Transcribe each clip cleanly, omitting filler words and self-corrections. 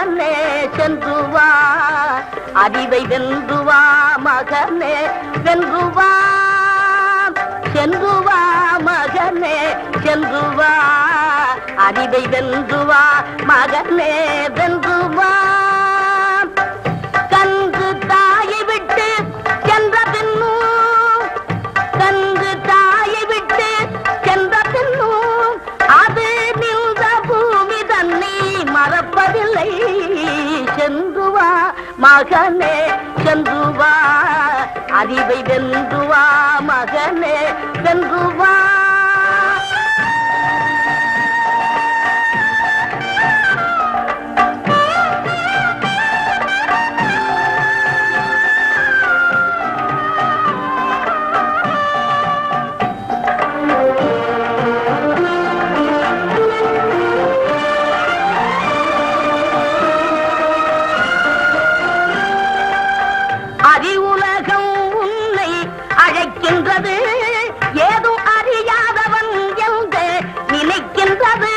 மகனே சென்று வா, அறிவை வென்று வா மகனே வென்று வா, சென்று வா மகனே சென்று வா, அறிவை வென்று வா மகனே வென்று வா. கன்று தாயை விட்டு சென்ற பின்னும், கன்று தாயை விட்டு சென்ற பின்னும் அது நின்ற பூமி தன்னை மறப்பதில்லை. சென்று வா மகனே சென்று வா, அறிவை வென்று வா மகனே வென்று வா. அறிவுலகம் உன்னை அழைக்கின்றது, ஏதும் அறியாதவன் என்று நினைக்கின்றது.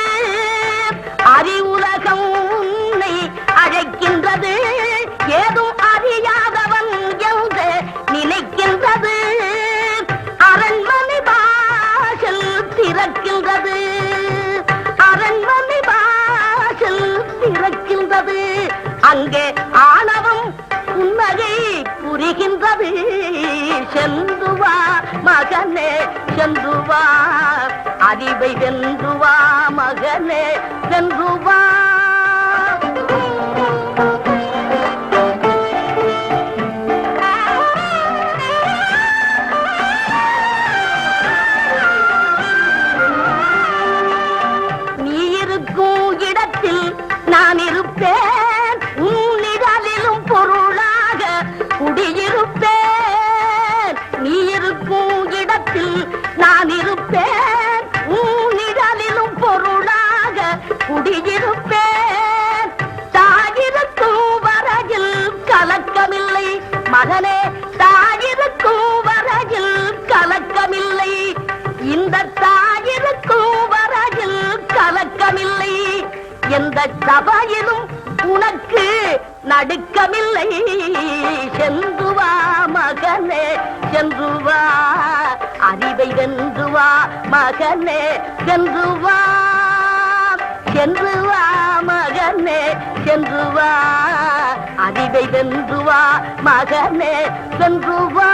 அறிவுலகம் உன்னை அழைக்கின்றது, ஏதும் அறியாதவன் என்று நினைக்கின்றது. அரண்மனை வாசல் திறக்கின்றது, அரண்மனை வாசல் திறக்கின்றது. அங்கே ஆணவம் உண்மையை புரிகின்றது. சென்று வா மகனே சென்று வா, அறிவை வென்று வா மகனே வென்று வா. நீ இருக்கும் இடத்தில் நான் இருப்பேன், உன்னிடலிலும் பொருளாக குடியிருப்பேன். நீ இருக்கும் இடத்தில் நான் இருப்பேன், உன்னிடலிலும் பொருளாக குடியிருப்பேன். தாயிருக்கும் வரையில் கலக்கமில்லை மகனே, தாயிருக்கும் வரையில் கலக்கமில்லை. இந்த தாயிருக்கும் வரையில் கலக்கமில்லை. எந்த சபையிலும் உனக்கு நடுக்கமில்லை. சென்று வா மகனே சென்று வா, அறிவை வென்று வா மகனே வென்று வா. சென்று வா மகனே சென்று வா, அறிவை வென்று வா மகனே வென்று வா.